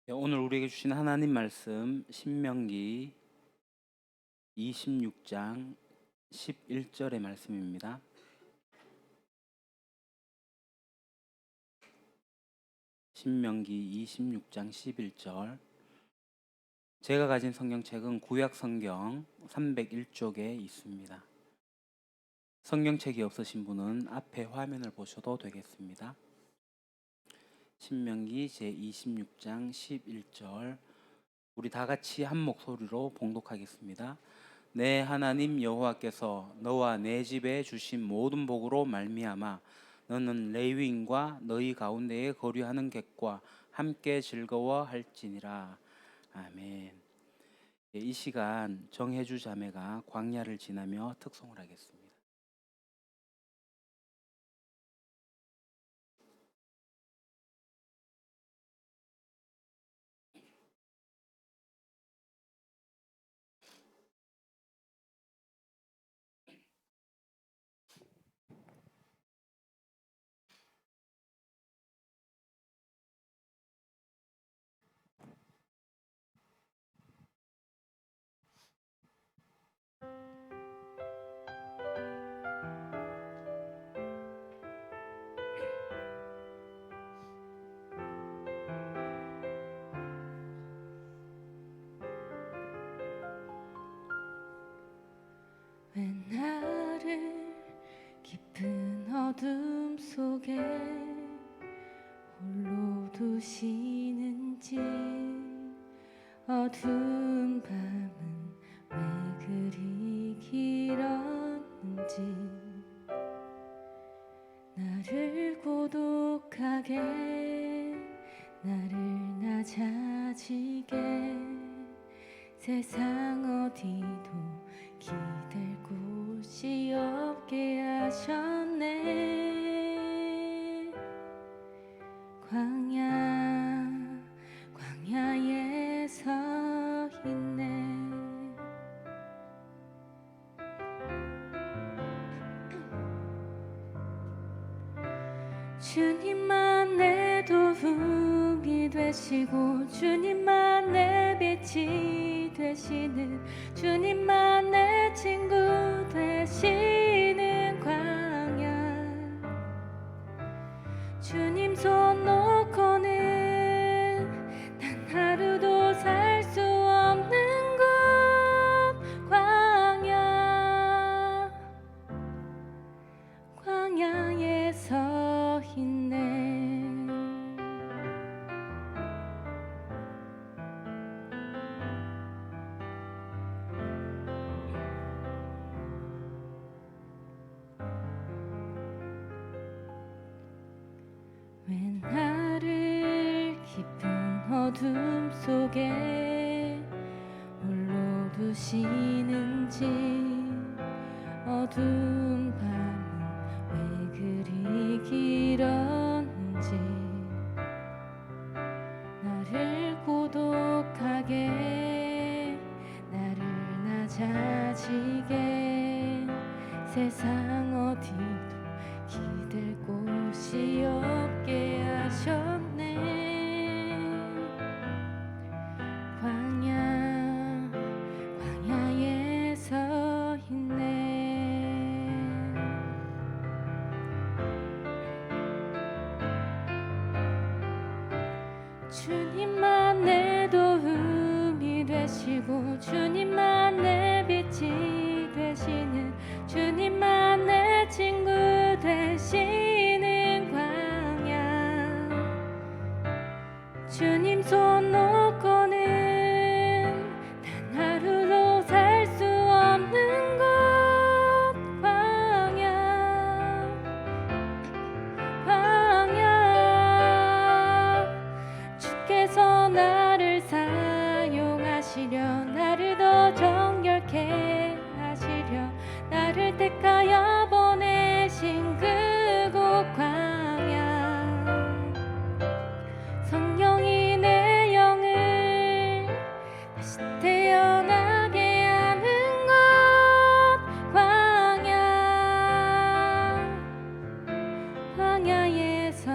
오늘 우리에게 주신 하나님 말씀 신명기 26장 11절의 말씀입니다. 신명기 26장 11절. 제가 가진 성경책은 구약 성경 301쪽에 있습니다. 성경책이 없으신 분은 앞에 화면을 보셔도 되겠습니다. 신명기 제26장 11절. 우리 다 같이 한 목소리로 봉독하겠습니다. 내 하나님 여호와께서 너와 내 집에 주신 모든 복으로 말미암아 너는 레위인과 너희 가운데에 거류하는 객과 함께 즐거워할지니라. 아멘. 이 시간 정혜주 자매가 광야를 지나며 특송을 하겠습니다. 왜 나를 깊은 어둠 속에 홀로 두시는지, 어두운 밤은 왜 그리 길었는지, 나를 고독하게, 나를 낮아지게, 세상 어디도 기댈 곳이 없게 하셨네. 광야에 서 있네. 주님만 내 도움이 되시고, 주님만 내 빛이 되시는, 주님만 내 친구 되시는 광야. 주님 손 놓고는 단 하루도 살 수 없는 곳, 광야에 서 있네. 왜 나를 깊은 어둠 속에 홀로 두시는지, 어두운 밤은 왜 그리 길었는지, 나를 고독하게, 나를 낮아지게, 세상 어디도 기댈 곳이 없게 하셨네. 광야에 서 있네. 주님만 내 도움이 되시고, 주님만 내 빛이 되시는, 주님만 내 친구 되시는 광야. 주님 손 놓고는 단 하루도 살 수 없는 곳, 광야. 주께서 나를 사용하시려, 나를 더 정결케 하시려, 나를 택하여 보내신 그곳 광야. 성령이 내 영을 다시 태어나게 하는 곳, 광야에 서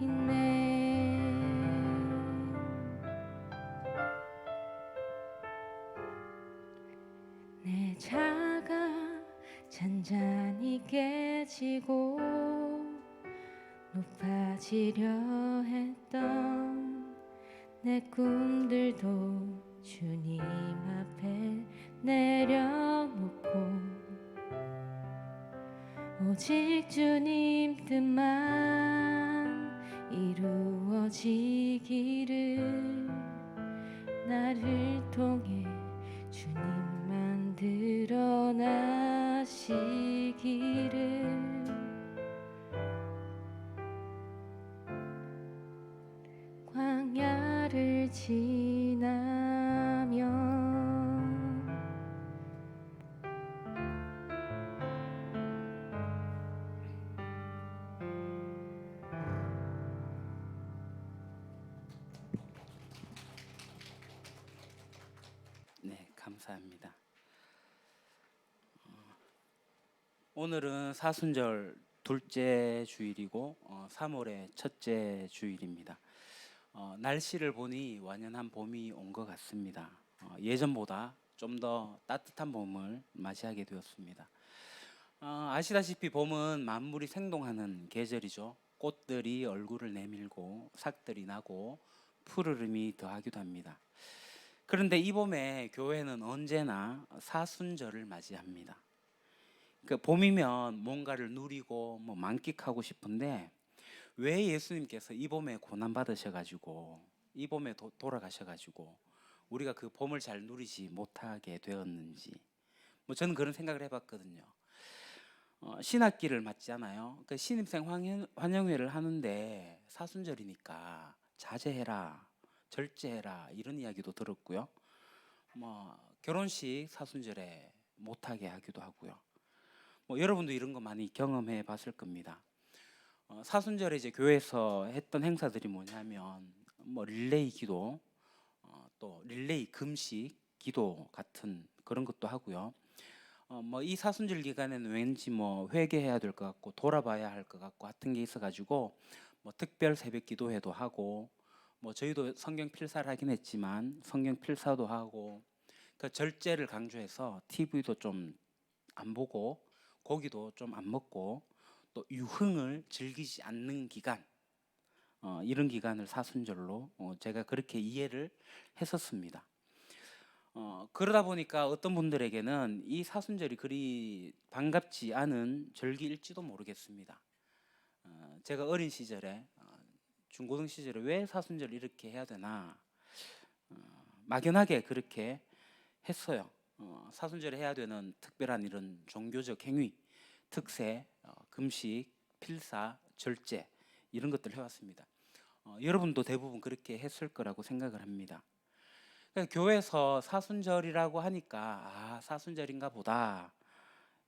있네. 차가 잔잔히 깨지고 높아지려 했던 내 꿈들도 주님 앞에 내려놓고 오직 주님 뜻만 이루어지기를 나를 통해 주님만 드러나시기를 광야를 지나면 네, 감사합니다. 오늘은 사순절 둘째 주일이고 3월의 첫째 주일입니다. 날씨를 보니 완연한 봄이 온 것 같습니다. 예전보다 좀 더 따뜻한 봄을 맞이하게 되었습니다. 아시다시피 봄은 만물이 생동하는 계절이죠. 꽃들이 얼굴을 내밀고 삭들이 나고 푸르름이 더하기도 합니다. 그런데 이 봄에 교회는 언제나 사순절을 맞이합니다. 그 봄이면 뭔가를 누리고 만끽하고 싶은데 왜 예수님께서 이 봄에 고난 받으셔가지고 이 봄에 돌아가셔가지고 우리가 그 봄을 잘 누리지 못하게 되었는지 저는 그런 생각을 해봤거든요. 신학기를 맞잖아요. 그 신입생 환영회를 하는데 사순절이니까 자제해라, 절제해라 이런 이야기도 들었고요. 결혼식 사순절에 못하게 하기도 하고요. 여러분도 이런 거 많이 경험해 봤을 겁니다. 사순절에 이제 교회에서 했던 행사들이 뭐냐면 릴레이 기도, 또 릴레이 금식 기도 같은 그런 것도 하고요. 이 사순절 기간에는 왠지 회개해야 될 것 같고 돌아봐야 할 것 같고 같은 게 있어가지고 특별 새벽 기도회도 하고 저희도 성경 필사를 하긴 했지만 성경 필사도 하고 그 절제를 강조해서 TV도 좀 안 보고 고기도 좀 안 먹고 또 유흥을 즐기지 않는 기간, 이런 기간을 사순절로 제가 그렇게 이해를 했었습니다. 그러다 보니까 어떤 분들에게는 이 사순절이 그리 반갑지 않은 절기일지도 모르겠습니다. 제가 어린 시절에 중고등 시절에 왜 사순절 이렇게 해야 되나 막연하게 그렇게 했어요. 사순절에 해야 되는 특별한 이런 종교적 행위, 특세, 금식, 필사, 절제 이런 것들을 해왔습니다. 여러분도 대부분 그렇게 했을 거라고 생각을 합니다. 그러니까 교회에서 사순절이라고 하니까 사순절인가 보다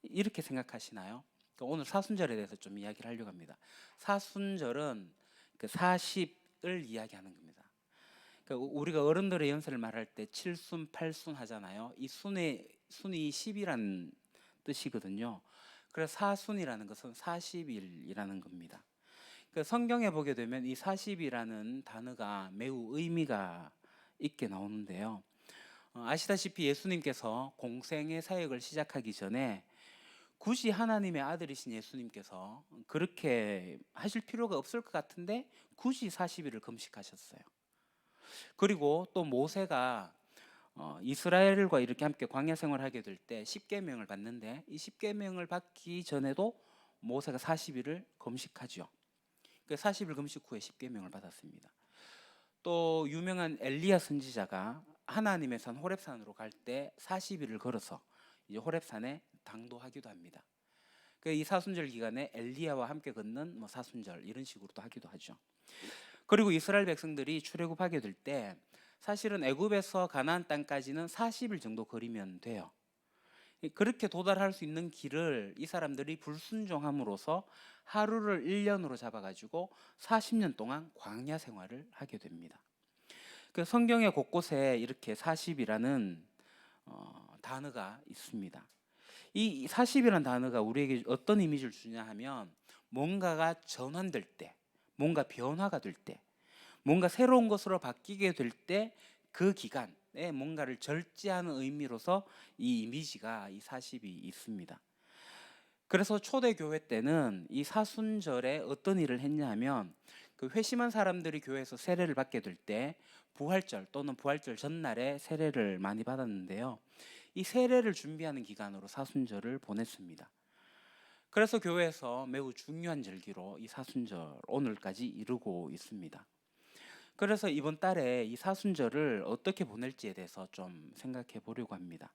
이렇게 생각하시나요? 그러니까 오늘 사순절에 대해서 좀 이야기를 하려고 합니다. 사순절은 그 40을 이야기하는 겁니다. 그러니까 우리가 어른들의 연세를 말할 때 7순, 8순 하잖아요. 이 순이 10이라는 뜻이거든요. 그래서 사순이라는 것은 40일이라는 겁니다. 그 성경에 보게 되면 이 40이라는 단어가 매우 의미가 있게 나오는데요. 아시다시피 예수님께서 공생의 사역을 시작하기 전에 굳이 하나님의 아들이신 예수님께서 그렇게 하실 필요가 없을 것 같은데 굳이 40일을 금식하셨어요. 그리고 또 모세가 이스라엘과 이렇게 함께 광야 생활하게 될 때 10계명을 받는데 이 10계명을 받기 전에도 모세가 40일을 금식하죠. 그 40일 금식 후에 10계명을 받았습니다. 또 유명한 엘리야 선지자가 하나님의 산 호렙산으로 갈 때 40일을 걸어서 이제 호렙산에 당도하기도 합니다. 이 사순절 기간에 엘리야와 함께 걷는 사순절 이런 식으로도 하기도 하죠. 그리고 이스라엘 백성들이 출애굽하게 될 때 사실은 애굽에서 가나안 땅까지는 40일 정도 거리면 돼요. 그렇게 도달할 수 있는 길을 이 사람들이 불순종함으로써 하루를 1년으로 잡아가지고 40년 동안 광야 생활을 하게 됩니다. 그 성경의 곳곳에 이렇게 40이라는 단어가 있습니다. 이 40이라는 단어가 우리에게 어떤 이미지를 주냐 하면 뭔가가 전환될 때, 뭔가 변화가 될 때, 뭔가 새로운 것으로 바뀌게 될 때 그 기간, 뭔가를 절제하는 의미로서 이 이미지가 이 40이 있습니다. 그래서 초대교회 때는 이 사순절에 어떤 일을 했냐 하면 그 회심한 사람들이 교회에서 세례를 받게 될 때 부활절 또는 부활절 전날에 세례를 많이 받았는데요. 이 세례를 준비하는 기간으로 사순절을 보냈습니다. 그래서 교회에서 매우 중요한 절기로 이 사순절 오늘까지 이루고 있습니다. 그래서 이번 달에 이 사순절을 어떻게 보낼지에 대해서 좀 생각해 보려고 합니다.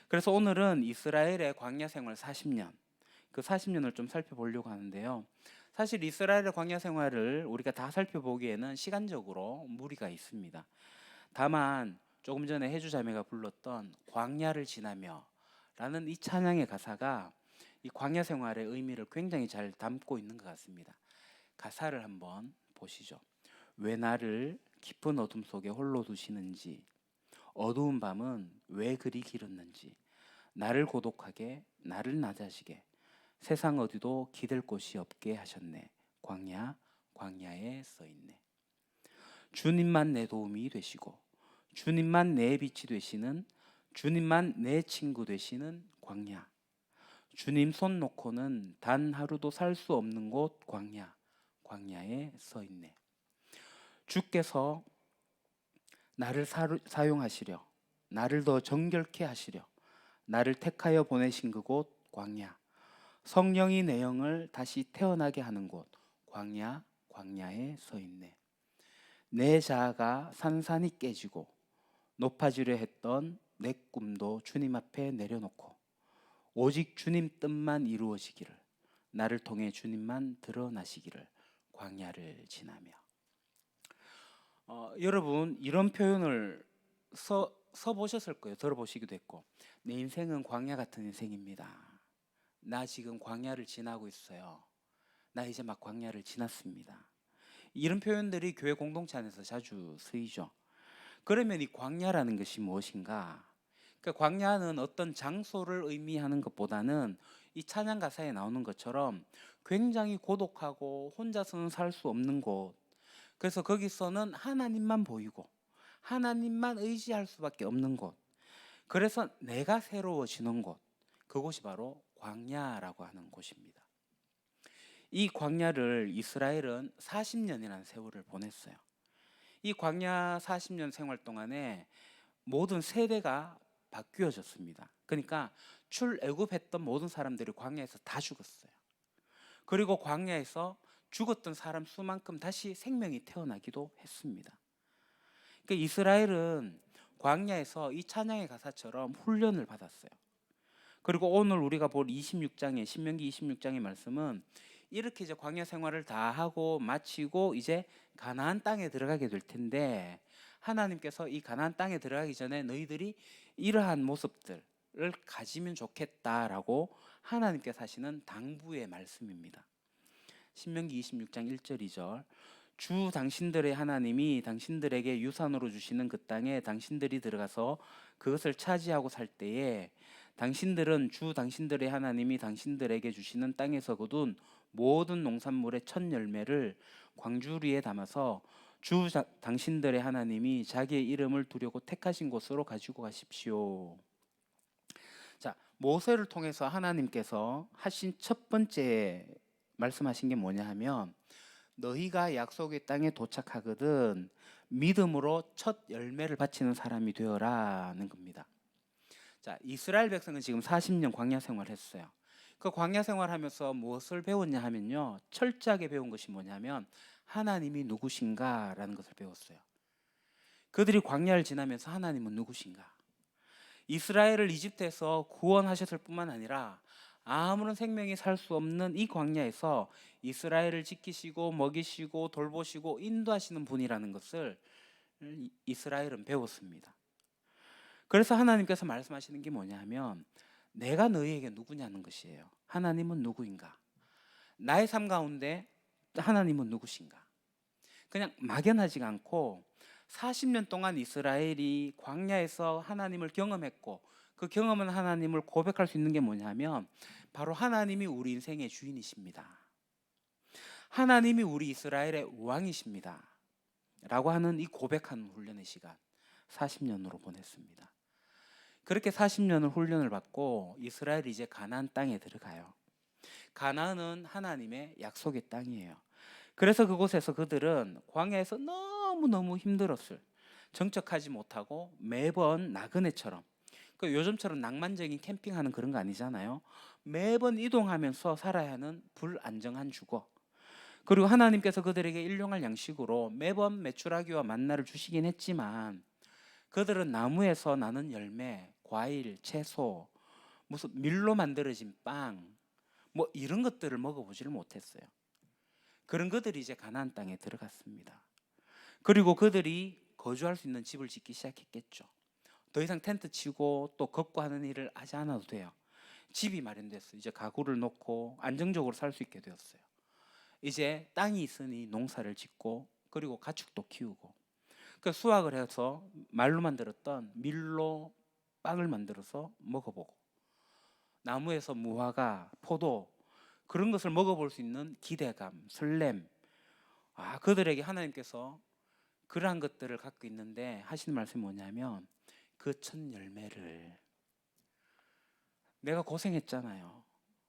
그래서 오늘은 이스라엘의 광야 생활 40년, 그 40년을 좀 살펴보려고 하는데요. 사실 이스라엘의 광야 생활을 우리가 다 살펴보기에는 시간적으로 무리가 있습니다. 다만 조금 전에 해주 자매가 불렀던 광야를 지나며 라는 이 찬양의 가사가 이 광야 생활의 의미를 굉장히 잘 담고 있는 것 같습니다. 가사를 한번 보시죠. 왜 나를 깊은 어둠 속에 홀로 두시는지, 어두운 밤은 왜 그리 길었는지, 나를 고독하게, 나를 낮아지게, 세상 어디도 기댈 곳이 없게 하셨네. 광야, 광야에 써있네. 주님만 내 도움이 되시고, 주님만 내 빛이 되시는, 주님만 내 친구 되시는 광야. 주님 손 놓고는 단 하루도 살 수 없는 곳 광야, 광야에 써있네. 주께서 나를 사용하시려, 나를 더 정결케 하시려, 나를 택하여 보내신 그곳 광야, 성령이 내 영을 다시 태어나게 하는 곳 광야, 광야에 써있네. 내 자아가 산산이 깨지고 높아지려 했던 내 꿈도 주님 앞에 내려놓고 오직 주님 뜻만 이루어지기를, 나를 통해 주님만 드러나시기를, 광야를 지나며. 여러분 이런 표현을 써보셨을 거예요. 들어보시기도 했고, 내 인생은 광야 같은 인생입니다. 나 지금 광야를 지나고 있어요. 나 이제 막 광야를 지났습니다. 이런 표현들이 교회 공동체 안에서 자주 쓰이죠. 그러면 이 광야라는 것이 무엇인가? 그러니까 광야는 어떤 장소를 의미하는 것보다는 이 찬양 가사에 나오는 것처럼 굉장히 고독하고 혼자서는 살 수 없는 곳. 그래서 거기서는 하나님만 보이고 하나님만 의지할 수밖에 없는 곳. 그래서 내가 새로워지는 곳. 그곳이 바로 광야라고 하는 곳입니다. 이 광야를 이스라엘은 40년이라는 세월을 보냈어요. 이 광야 40년 생활 동안에 모든 세대가 바뀌어졌습니다. 그러니까 출애굽했던 모든 사람들이 광야에서 다 죽었어요. 그리고 광야에서 죽었던 사람 수만큼 다시 생명이 태어나기도 했습니다. 그러니까 이스라엘은 광야에서 이 찬양의 가사처럼 훈련을 받았어요. 그리고 오늘 우리가 볼 26장의 신명기 26장의 말씀은 이렇게 이제 광야 생활을 다 하고 마치고 이제 가나안 땅에 들어가게 될 텐데, 하나님께서 이 가나안 땅에 들어가기 전에 너희들이 이러한 모습들을 가지면 좋겠다라고 하나님께서 하시는 당부의 말씀입니다. 신명기 26장 1절 2절 주 당신들의 하나님이 당신들에게 유산으로 주시는 그 땅에 당신들이 들어가서 그것을 차지하고 살 때에 당신들은 주 당신들의 하나님이 당신들에게 주시는 땅에서 거둔 모든 농산물의 첫 열매를 광주리에 담아서 주 당신들의 하나님이 자기의 이름을 두려고 택하신 곳으로 가지고 가십시오. 자, 모세를 통해서 하나님께서 하신 첫 번째 말씀하신 게 뭐냐 하면, 너희가 약속의 땅에 도착하거든 믿음으로 첫 열매를 바치는 사람이 되어라는 겁니다. 자, 이스라엘 백성은 지금 40년 광야 생활을 했어요. 그 광야 생활하면서 무엇을 배웠냐 하면요, 철저하게 배운 것이 뭐냐면 하나님이 누구신가라는 것을 배웠어요. 그들이 광야를 지나면서 하나님은 누구신가? 이스라엘을 이집트에서 구원하셨을 뿐만 아니라 아무런 생명이 살 수 없는 이 광야에서 이스라엘을 지키시고 먹이시고 돌보시고 인도하시는 분이라는 것을 이스라엘은 배웠습니다. 그래서 하나님께서 말씀하시는 게 뭐냐 하면, 내가 너희에게 누구냐는 것이에요. 하나님은 누구인가? 나의 삶 가운데 하나님은 누구신가? 그냥 막연하지가 않고 40년 동안 이스라엘이 광야에서 하나님을 경험했고, 그 경험한 하나님을 고백할 수 있는 게 뭐냐면 바로 하나님이 우리 인생의 주인이십니다. 하나님이 우리 이스라엘의 왕이십니다 라고 하는 이 고백하는 훈련의 시간, 40년으로 보냈습니다. 그렇게 40년을 훈련을 받고 이스라엘이 이제 가나안 땅에 들어가요. 가나안은 하나님의 약속의 땅이에요. 그래서 그곳에서 그들은 광야에서 너무너무 힘들었을, 정착하지 못하고 매번 나그네처럼, 요즘처럼 낭만적인 캠핑하는 그런 거 아니잖아요. 매번 이동하면서 살아야 하는 불안정한 주거. 그리고 하나님께서 그들에게 일용할 양식으로 매번 메추라기와 만나를 주시긴 했지만 그들은 나무에서 나는 열매, 과일, 채소, 무슨 밀로 만들어진 빵, 뭐 이런 것들을 먹어보지를 못했어요. 그런 그들이 이제 가나안 땅에 들어갔습니다. 그리고 그들이 거주할 수 있는 집을 짓기 시작했겠죠. 더 이상 텐트 치고 또 걷고 하는 일을 하지 않아도 돼요. 집이 마련됐어요. 이제 가구를 놓고 안정적으로 살 수 있게 되었어요. 이제 땅이 있으니 농사를 짓고 그리고 가축도 키우고 수확을 해서 말로만 들었던 밀로 빵을 만들어서 먹어보고 나무에서 무화과, 포도 그런 것을 먹어볼 수 있는 기대감, 설렘. 그들에게 하나님께서 그러한 것들을 갖고 있는데 하시는 말씀이 뭐냐면 그 첫 열매를 내가 고생했잖아요.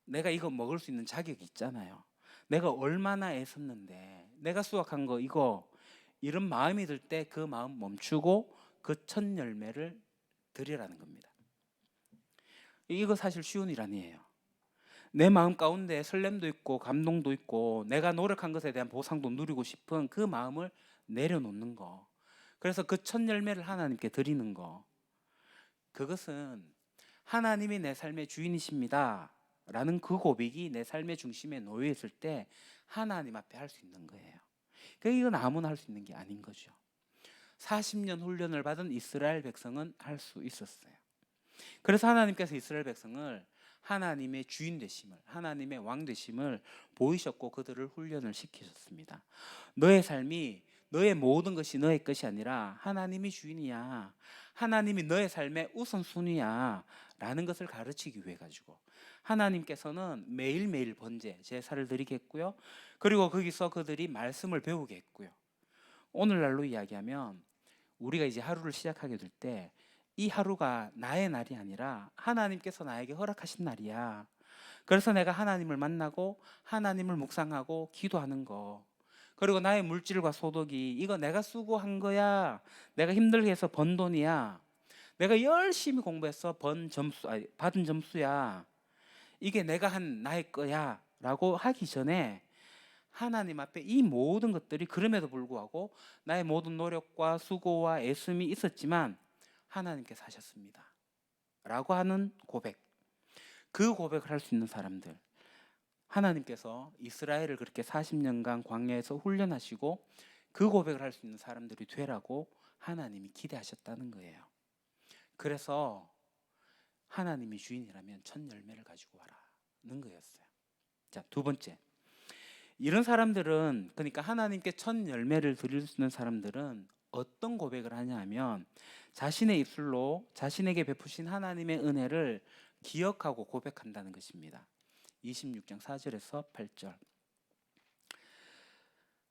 내가 이거 먹을 수 있는 자격이 있잖아요. 내가 얼마나 애썼는데 내가 수확한 거 이거 이런 마음이 들 때 그 마음 멈추고 그 첫 열매를 드리라는 겁니다. 이거 사실 쉬운 일 아니에요. 내 마음 가운데 설렘도 있고 감동도 있고 내가 노력한 것에 대한 보상도 누리고 싶은 그 마음을 내려놓는 거. 그래서 그 첫 열매를 하나님께 드리는 거. 그것은 하나님이 내 삶의 주인이십니다 라는 그 고백이 내 삶의 중심에 놓여 있을 때 하나님 앞에 할 수 있는 거예요. 이건 아무나 할 수 있는 게 아닌 거죠. 40년 훈련을 받은 이스라엘 백성은 할 수 있었어요. 그래서 하나님께서 이스라엘 백성을 하나님의 주인 되심을, 하나님의 왕 되심을 보이셨고 그들을 훈련을 시키셨습니다. 너의 삶이 너의 모든 것이 너의 것이 아니라 하나님이 주인이야. 하나님이 너의 삶의 우선순위야 라는 것을 가르치기 위해 가지고 하나님께서는 매일매일 번제, 제사를 드리겠고요. 그리고 거기서 그들이 말씀을 배우게 했고요. 오늘날로 이야기하면 우리가 이제 하루를 시작하게 될 때 이 하루가 나의 날이 아니라 하나님께서 나에게 허락하신 날이야. 그래서 내가 하나님을 만나고 하나님을 묵상하고 기도하는 거. 그리고 나의 물질과 소득이 이거 내가 수고한 거야. 내가 힘들게 해서 번 돈이야. 내가 열심히 공부해서 받은 점수야. 이게 내가 한 나의 거야 라고 하기 전에 하나님 앞에 이 모든 것들이 그럼에도 불구하고 나의 모든 노력과 수고와 애씀이 있었지만 하나님께서 하셨습니다 라고 하는 고백. 그 고백을 할 수 있는 사람들, 하나님께서 이스라엘을 그렇게 40년간 광야에서 훈련하시고 그 고백을 할 수 있는 사람들이 되라고 하나님이 기대하셨다는 거예요. 그래서 하나님이 주인이라면 첫 열매를 가지고 와라는 거였어요. 자, 두 번째, 이런 사람들은, 그러니까 하나님께 첫 열매를 드릴 수 있는 사람들은 어떤 고백을 하냐 하면 자신의 입술로 자신에게 베푸신 하나님의 은혜를 기억하고 고백한다는 것입니다. 26장 4절에서 8절.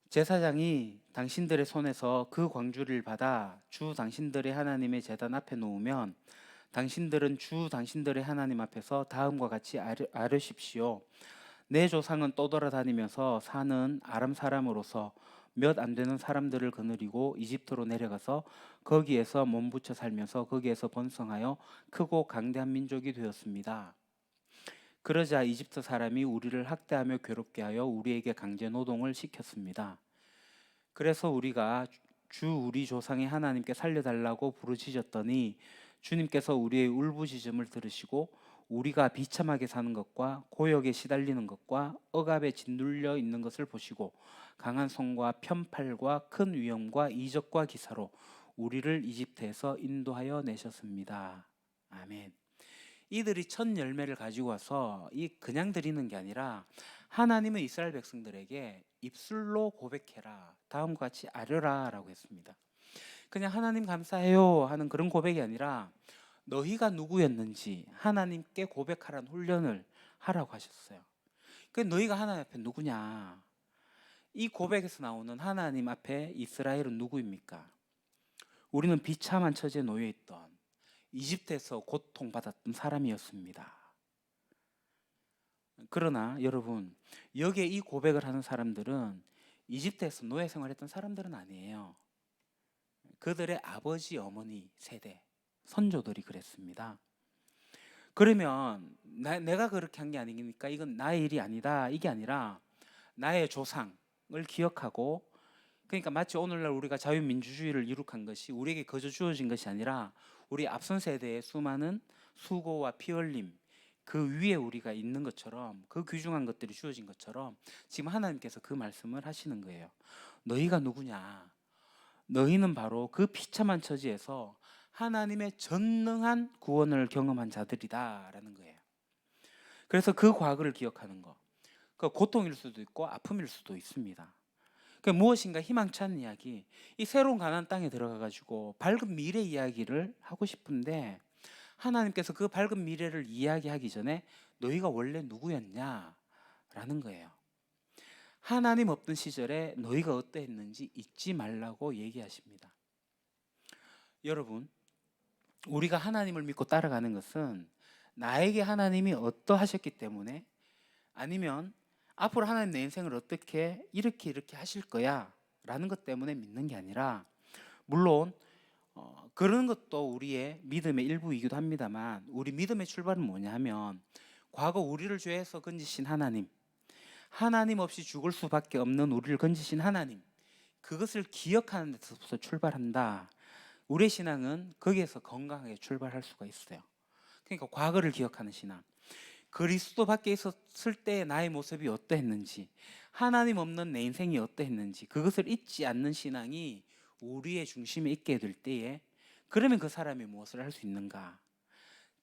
제사장이 당신들의 손에서 그 광주를 받아 주 당신들의 하나님의 제단 앞에 놓으면 당신들은 주 당신들의 하나님 앞에서 다음과 같이 아뢰십시오. 내 조상은 떠돌아다니면서 사는 아람 사람으로서 몇 안 되는 사람들을 거느리고 이집트로 내려가서 거기에서 몸부쳐 살면서 거기에서 번성하여 크고 강대한 민족이 되었습니다. 그러자 이집트 사람이 우리를 학대하며 괴롭게 하여 우리에게 강제 노동을 시켰습니다. 그래서 우리가 주 우리 조상의 하나님께 살려달라고 부르짖었더니 주님께서 우리의 울부짖음을 들으시고 우리가 비참하게 사는 것과 고역에 시달리는 것과 억압에 짓눌려 있는 것을 보시고 강한 손과 편팔과 큰 위엄과 이적과 기사로 우리를 이집트에서 인도하여 내셨습니다. 아멘. 이들이 첫 열매를 가지고 와서 그냥 드리는 게 아니라 하나님은 이스라엘 백성들에게 입술로 고백해라, 다음과 같이 아뢰라 라고 했습니다. 그냥 하나님 감사해요 하는 그런 고백이 아니라 너희가 누구였는지 하나님께 고백하라는 훈련을 하라고 하셨어요. 너희가 하나님 앞에 누구냐? 이 고백에서 나오는 하나님 앞에 이스라엘은 누구입니까? 우리는 비참한 처지에 놓여 있던 이집트에서 고통받았던 사람이었습니다. 그러나 여러분, 여기에 이 고백을 하는 사람들은 이집트에서 노예 생활했던 사람들은 아니에요. 그들의 아버지, 어머니 세대, 선조들이 그랬습니다. 그러면 내가 그렇게 한 게 아니니까 이건 나의 일이 아니다, 이게 아니라 나의 조상을 기억하고, 그러니까 마치 오늘날 우리가 자유민주주의를 이룩한 것이 우리에게 거저 주어진 것이 아니라 우리 앞선 세대의 수많은 수고와 피 흘림, 그 위에 우리가 있는 것처럼, 그 귀중한 것들이 주어진 것처럼 지금 하나님께서 그 말씀을 하시는 거예요. 너희가 누구냐? 너희는 바로 그 비참한 처지에서 하나님의 전능한 구원을 경험한 자들이다 라는 거예요. 그래서 그 과거를 기억하는 거, 그 고통일 수도 있고 아픔일 수도 있습니다. 그 무엇인가 희망찬 이야기, 이 새로운 가나안 땅에 들어가 가지고 밝은 미래 이야기를 하고 싶은데 하나님께서 그 밝은 미래를 이야기하기 전에 너희가 원래 누구였냐 라는 거예요. 하나님 없던 시절에 너희가 어떠했는지 잊지 말라고 얘기하십니다. 여러분, 우리가 하나님을 믿고 따라가는 것은 나에게 하나님이 어떠하셨기 때문에, 아니면 앞으로 하나님 내 인생을 어떻게 이렇게 하실 거야 라는 것 때문에 믿는 게 아니라, 물론 그런 것도 우리의 믿음의 일부이기도 합니다만, 우리 믿음의 출발은 뭐냐 하면 과거 우리를 죄에서 건지신 하나님, 하나님 없이 죽을 수밖에 없는 우리를 건지신 하나님, 그것을 기억하는 데서부터 출발한다. 우리의 신앙은 거기에서 건강하게 출발할 수가 있어요. 그러니까 과거를 기억하는 신앙, 그리스도 밖에 있었을 때 나의 모습이 어떠했는지, 하나님 없는 내 인생이 어떠했는지, 그것을 잊지 않는 신앙이 우리의 중심에 있게 될 때에, 그러면 그 사람이 무엇을 할 수 있는가?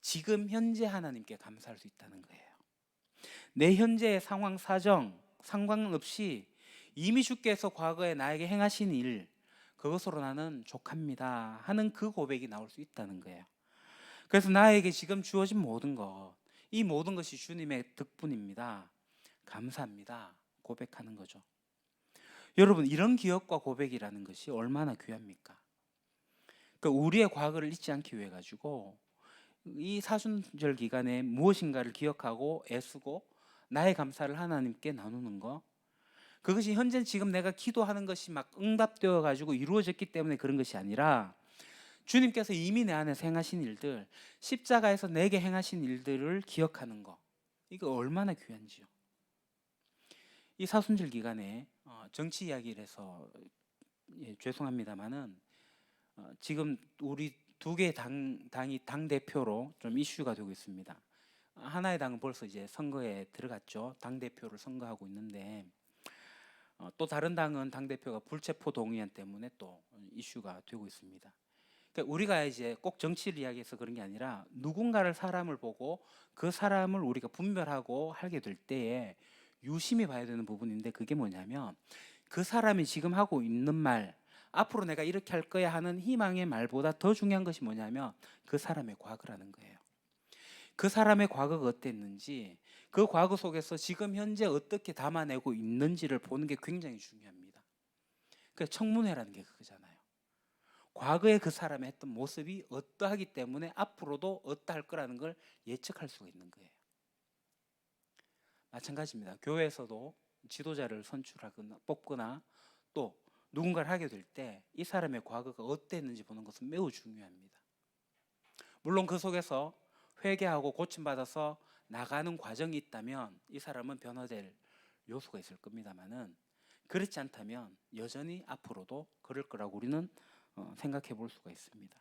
지금 현재 하나님께 감사할 수 있다는 거예요. 내 현재의 상황, 사정 상관없이 이미 주께서 과거에 나에게 행하신 일, 그것으로 나는 족합니다 하는 그 고백이 나올 수 있다는 거예요. 그래서 나에게 지금 주어진 모든 것, 이 모든 것이 주님의 덕분입니다, 감사합니다 고백하는 거죠. 여러분, 이런 기억과 고백이라는 것이 얼마나 귀합니까? 그러니까 우리의 과거를 잊지 않기 위해 가지고 이 사순절 기간에 무엇인가를 기억하고 애쓰고 나의 감사를 하나님께 나누는 거, 그것이 현재 지금 내가 기도하는 것이 막 응답되어 가지고 이루어졌기 때문에 그런 것이 아니라 주님께서 이미 내 안에서 행하신 일들, 십자가에서 내게 행하신 일들을 기억하는 거, 이거 얼마나 귀한지요. 이 사순절 기간에 정치 이야기를 해서 죄송합니다만은 지금 우리 두 개의 당이 당 대표로 좀 이슈가 되고 있습니다. 하나의 당은 벌써 이제 선거에 들어갔죠. 당 대표를 선거하고 있는데 또 다른 당은 당 대표가 불체포 동의안 때문에 또 이슈가 되고 있습니다. 그러니까 우리가 이제 꼭 정치를 이야기해서 그런 게 아니라 누군가를, 사람을 보고 그 사람을 우리가 분별하고 하게 될 때에 유심히 봐야 되는 부분인데, 그게 뭐냐면 그 사람이 지금 하고 있는 말, 앞으로 내가 이렇게 할 거야 하는 희망의 말보다 더 중요한 것이 뭐냐면 그 사람의 과거라는 거예요. 그 사람의 과거가 어땠는지, 그 과거 속에서 지금 현재 어떻게 담아내고 있는지를 보는 게 굉장히 중요합니다. 그 청문회라는 게 그거잖아요. 과거에 그 사람이 했던 모습이 어떠하기 때문에 앞으로도 어떠할 거라는 걸 예측할 수가 있는 거예요. 마찬가지입니다. 교회에서도 지도자를 선출하거나 뽑거나 또 누군가를 하게 될 때 이 사람의 과거가 어땠는지 보는 것은 매우 중요합니다. 물론 그 속에서 회개하고 고침받아서 나가는 과정이 있다면 이 사람은 변화될 요소가 있을 겁니다만은, 그렇지 않다면 여전히 앞으로도 그럴 거라고 우리는 생각해 볼 수가 있습니다.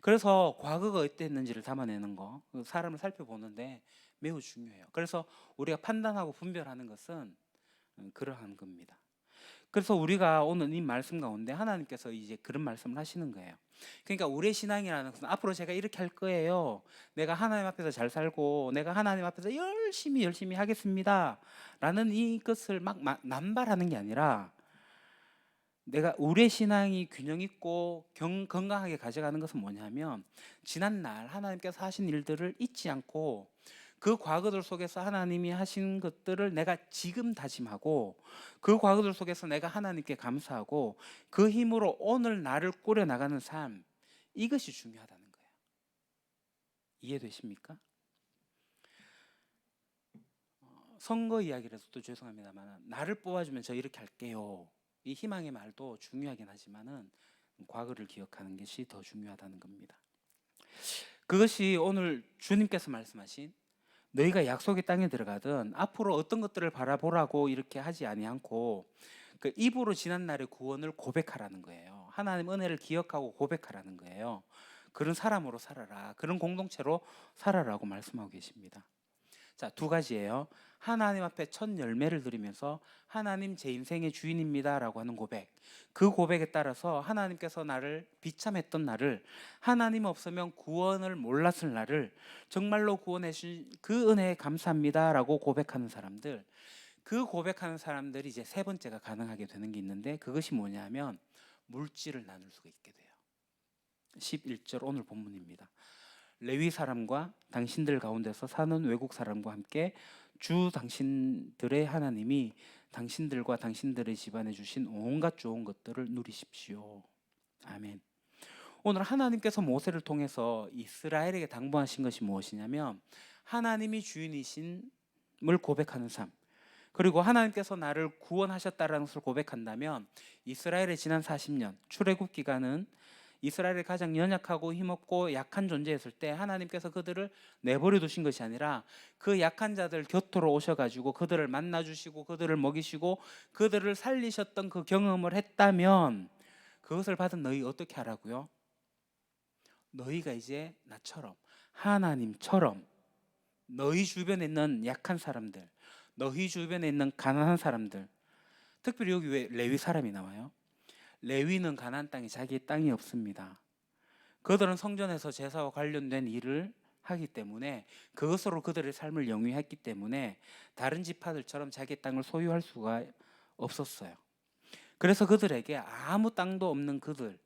그래서 과거가 어땠는지를 담아내는 거, 사람을 살펴보는데 매우 중요해요. 그래서 우리가 판단하고 분별하는 것은 그러한 겁니다. 그래서 우리가 오늘 이 말씀 가운데 하나님께서 이제 그런 말씀을 하시는 거예요. 그러니까 우리의 신앙이라는 것은 앞으로 제가 이렇게 할 거예요, 내가 하나님 앞에서 잘 살고 내가 하나님 앞에서 열심히 하겠습니다 라는 이것을 막 남발하는 게 아니라, 내가 우리의 신앙이 균형 있고 건강하게 가져가는 것은 뭐냐면 지난날 하나님께서 하신 일들을 잊지 않고 그 과거들 속에서 하나님이 하신 것들을 내가 지금 다짐하고, 그 과거들 속에서 내가 하나님께 감사하고 그 힘으로 오늘 나를 꾸려나가는 삶, 이것이 중요하다는 거예요. 이해되십니까? 선거 이야기라서 또 죄송합니다만, 나를 뽑아주면 저 이렇게 할게요, 이 희망의 말도 중요하긴 하지만은 과거를 기억하는 것이 더 중요하다는 겁니다. 그것이 오늘 주님께서 말씀하신, 너희가 약속의 땅에 들어가든 앞으로 어떤 것들을 바라보라고 이렇게 하지 아니않고 그 입으로 지난 날의 구원을 고백하라는 거예요. 하나님 은혜를 기억하고 고백하라는 거예요. 그런 사람으로 살아라, 그런 공동체로 살아라고 말씀하고 계십니다. 자, 두 가지예요. 하나님 앞에 첫 열매를 드리면서 하나님 제 인생의 주인입니다 라고 하는 고백, 그 고백에 따라서 하나님께서 나를 비참했던 나를, 하나님 없으면 구원을 몰랐을 나를 정말로 구원해 주신 그 은혜에 감사합니다 라고 고백하는 사람들, 그 고백하는 사람들이 이제 세 번째가 가능하게 되는 게 있는데, 그것이 뭐냐면 물질을 나눌 수가 있게 돼요. 11절 오늘 본문입니다. 레위 사람과 당신들 가운데서 사는 외국 사람과 함께 주 당신들의 하나님이 당신들과 당신들의 집안에 주신 온갖 좋은 것들을 누리십시오. 아멘. 오늘 하나님께서 모세를 통해서 이스라엘에게 당부하신 것이 무엇이냐면, 하나님이 주인이심을 고백하는 삶, 그리고 하나님께서 나를 구원하셨다라는 것을 고백한다면, 이스라엘의 지난 40년 출애굽 기간은 이스라엘이 가장 연약하고 힘없고 약한 존재였을 때 하나님께서 그들을 내버려 두신 것이 아니라 그 약한 자들 곁으로 오셔가지고 그들을 만나주시고 그들을 먹이시고 그들을 살리셨던 그 경험을 했다면, 그것을 받은 너희 어떻게 하라고요? 너희가 이제 나처럼, 하나님처럼 너희 주변에 있는 약한 사람들, 너희 주변에 있는 가난한 사람들, 특별히 여기 왜 레위 사람이 나와요? 레위는 가나안 땅이 자기의 땅이 없습니다. 그들은 성전에서 제사와 관련된 일을 하기 때문에, 그것으로 그들의 삶을 영위했기 때문에 다른 지파들처럼 자기의 땅을 소유할 수가 없었어요. 그래서 그들에게 아무 땅도 없는 그들,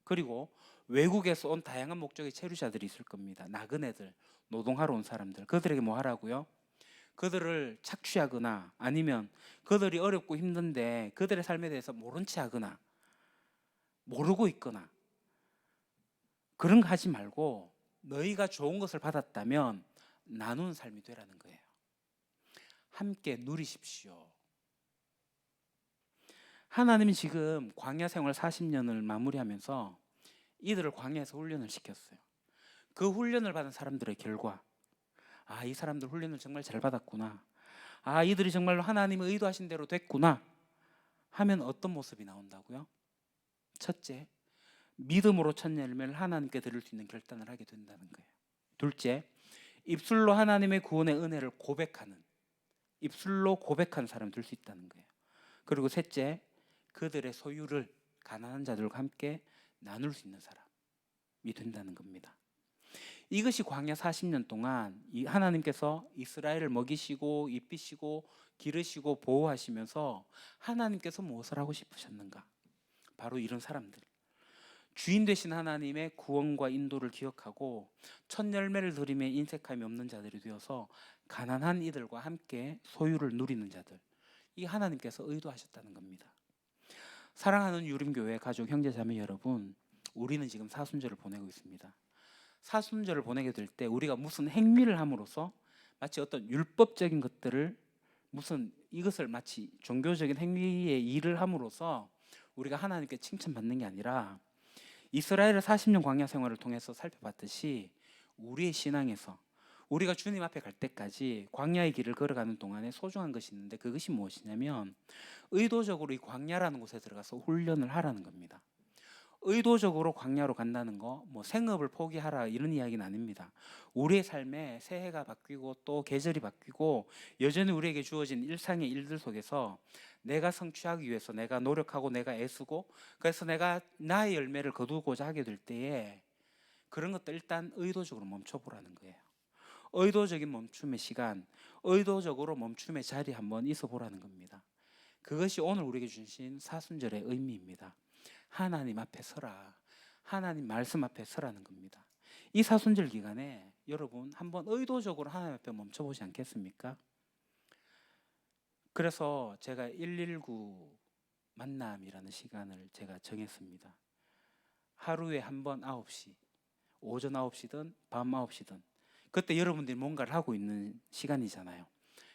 그리고 외국에서 온 다양한 목적의 체류자들이 있을 겁니다. 나그네들, 노동하러 온 사람들, 그들에게 뭐 하라고요? 그들을 착취하거나 아니면 그들이 어렵고 힘든데 그들의 삶에 대해서 모른 체 하거나 모르고 있거나 그런 거 하지 말고, 너희가 좋은 것을 받았다면 나누는 삶이 되라는 거예요. 함께 누리십시오. 하나님이 지금 광야 생활 40년을 마무리하면서 이들을 광야에서 훈련을 시켰어요. 그 훈련을 받은 사람들의 결과, 아, 이 사람들 훈련을 정말 잘 받았구나, 아, 이들이 정말로 하나님이 의도하신 대로 됐구나 하면 어떤 모습이 나온다고요? 첫째, 믿음으로 첫 열매를 하나님께 드릴 수 있는 결단을 하게 된다는 거예요. 둘째, 입술로 하나님의 구원의 은혜를 고백하는, 입술로 고백하는 사람이 될 수 있다는 거예요. 그리고 셋째, 그들의 소유를 가난한 자들과 함께 나눌 수 있는 사람이 된다는 겁니다. 이것이 광야 40년 동안 하나님께서 이스라엘을 먹이시고 입히시고 기르시고 보호하시면서 하나님께서 무엇을 하고 싶으셨는가? 바로 이런 사람들, 주인 되신 하나님의 구원과 인도를 기억하고 첫 열매를 들이며 인색함이 없는 자들이 되어서 가난한 이들과 함께 소유를 누리는 자들, 이 하나님께서 의도하셨다는 겁니다. 사랑하는 유림교회 가족 형제자매 여러분, 우리는 지금 사순절을 보내고 있습니다. 사순절을 보내게 될 때 우리가 무슨 행위를 함으로써 마치 어떤 율법적인 것들을, 무슨 이것을 마치 종교적인 행위의 일을 함으로써 우리가 하나님께 칭찬받는 게 아니라, 이스라엘의 40년 광야 생활을 통해서 살펴봤듯이 우리의 신앙에서 우리가 주님 앞에 갈 때까지 광야의 길을 걸어가는 동안에 소중한 것이 있는데, 그것이 무엇이냐면 의도적으로 이 광야라는 곳에 들어가서 훈련을 하라는 겁니다. 의도적으로 광야로 간다는 거, 뭐 생업을 포기하라 이런 이야기는 아닙니다. 우리의 삶에 새해가 바뀌고 또 계절이 바뀌고 여전히 우리에게 주어진 일상의 일들 속에서 내가 성취하기 위해서 내가 노력하고 내가 애쓰고, 그래서 내가 나의 열매를 거두고자 하게 될 때에 그런 것들 일단 의도적으로 멈춰보라는 거예요. 의도적인 멈춤의 시간, 의도적으로 멈춤의 자리 한번 있어 보라는 겁니다. 그것이 오늘 우리에게 주신 사순절의 의미입니다. 하나님 앞에 서라, 하나님 말씀 앞에 서라는 겁니다. 이 사순절 기간에 여러분 한번 의도적으로 하나님 앞에 멈춰보지 않겠습니까? 그래서 제가 119 만남이라는 시간을 제가 정했습니다. 하루에 한 번 9시, 오전 9시든 밤 9시든 그때 여러분들이 뭔가를 하고 있는 시간이잖아요.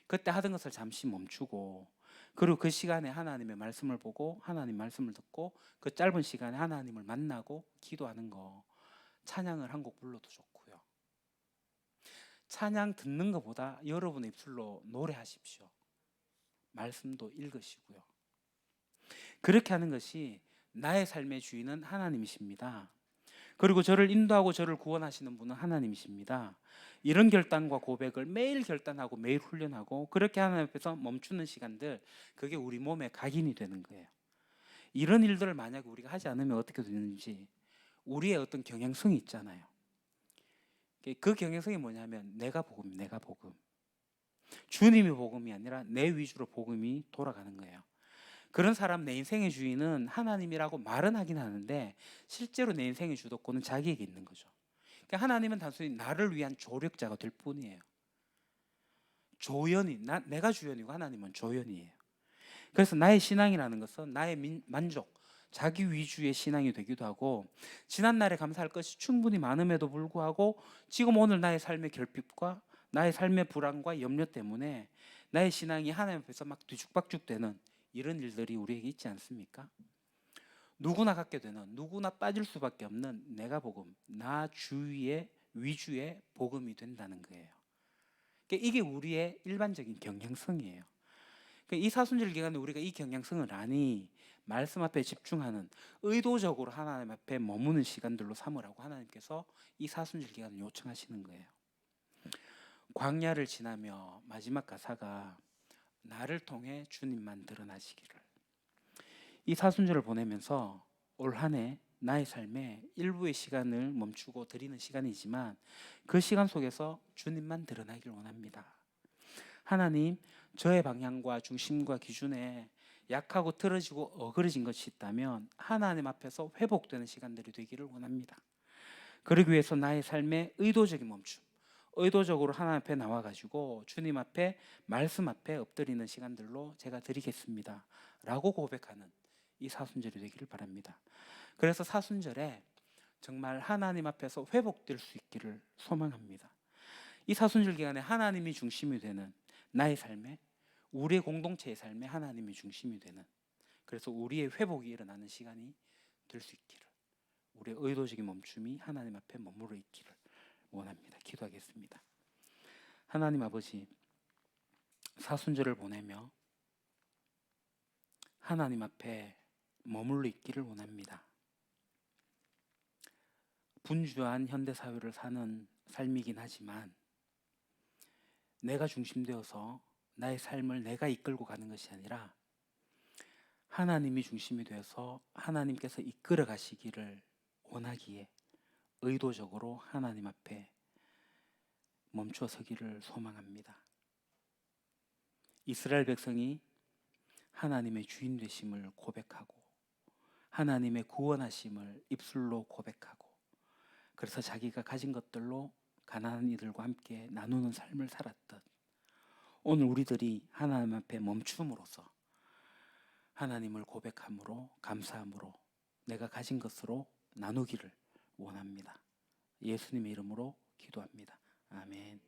그때 하던 것을 잠시 멈추고, 그리고 그 시간에 하나님의 말씀을 보고 하나님 말씀을 듣고 그 짧은 시간에 하나님을 만나고 기도하는 거, 찬양을 한 곡 불러도 좋고요. 찬양 듣는 것보다 여러분의 입술로 노래하십시오. 말씀도 읽으시고요. 그렇게 하는 것이 나의 삶의 주인은 하나님이십니다. 그리고 저를 인도하고 저를 구원하시는 분은 하나님이십니다. 이런 결단과 고백을 매일 결단하고 매일 훈련하고 그렇게 하나님 앞에서 멈추는 시간들, 그게 우리 몸에 각인이 되는 거예요. 이런 일들을 만약에 우리가 하지 않으면 어떻게 되는지, 우리의 어떤 경향성이 있잖아요. 그 경향성이 뭐냐면 내가 복음, 내가 복음. 주님이 복음이 아니라 내 위주로 복음이 돌아가는 거예요. 그런 사람, 내 인생의 주인은 하나님이라고 말은 하긴 하는데 실제로 내 인생의 주도권은 자기에게 있는 거죠. 그러니까 하나님은 단순히 나를 위한 조력자가 될 뿐이에요. 조연이, 내가 주연이고 하나님은 조연이에요. 그래서 나의 신앙이라는 것은 나의 만족, 자기 위주의 신앙이 되기도 하고, 지난날에 감사할 것이 충분히 많음에도 불구하고 지금 오늘 나의 삶의 결핍과 나의 삶의 불안과 염려 때문에 나의 신앙이 하나님 앞에서 막 뒤죽박죽되는 이런 일들이 우리에게 있지 않습니까? 누구나 갖게 되는, 누구나 빠질 수밖에 없는 내가 복음, 나 주위의 위주의 복음이 된다는 거예요. 그러니까 이게 우리의 일반적인 경향성이에요. 그러니까 이 사순절 기간에 우리가 이 경향성을 아니 말씀 앞에 집중하는, 의도적으로 하나님 앞에 머무는 시간들로 삼으라고 하나님께서 이 사순절 기간을 요청하시는 거예요. 광야를 지나며 마지막 가사가 나를 통해 주님만 드러나시기를. 이 사순절을 보내면서 올 한 해 나의 삶에 일부의 시간을 멈추고 드리는 시간이지만 그 시간 속에서 주님만 드러나길 원합니다. 하나님, 저의 방향과 중심과 기준에 약하고 틀어지고 어그러진 것이 있다면 하나님 앞에서 회복되는 시간들이 되기를 원합니다. 그러기 위해서 나의 삶에 의도적인 멈춤, 의도적으로 하나님 앞에 나와가지고 주님 앞에, 말씀 앞에 엎드리는 시간들로 제가 드리겠습니다 라고 고백하는 이 사순절이 되기를 바랍니다. 그래서 사순절에 정말 하나님 앞에서 회복될 수 있기를 소망합니다. 이 사순절 기간에 하나님이 중심이 되는 나의 삶에, 우리의 공동체의 삶에 하나님이 중심이 되는, 그래서 우리의 회복이 일어나는 시간이 될 수 있기를, 우리의 의도적인 멈춤이 하나님 앞에 머무르 있기를 원합니다. 기도하겠습니다. 하나님 아버지, 사순절을 보내며 하나님 앞에 머물러 있기를 원합니다. 분주한 현대사회를 사는 삶이긴 하지만 내가 중심되어서 나의 삶을 내가 이끌고 가는 것이 아니라 하나님이 중심이 되어서 하나님께서 이끌어 가시기를 원하기에 의도적으로 하나님 앞에 멈춰 서기를 소망합니다. 이스라엘 백성이 하나님의 주인 되심을 고백하고 하나님의 구원하심을 입술로 고백하고, 그래서 자기가 가진 것들로 가난한 이들과 함께 나누는 삶을 살았듯, 오늘 우리들이 하나님 앞에 멈춤으로써 하나님을 고백함으로, 감사함으로 내가 가진 것으로 나누기를 원합니다. 예수님의 이름으로 기도합니다. 아멘.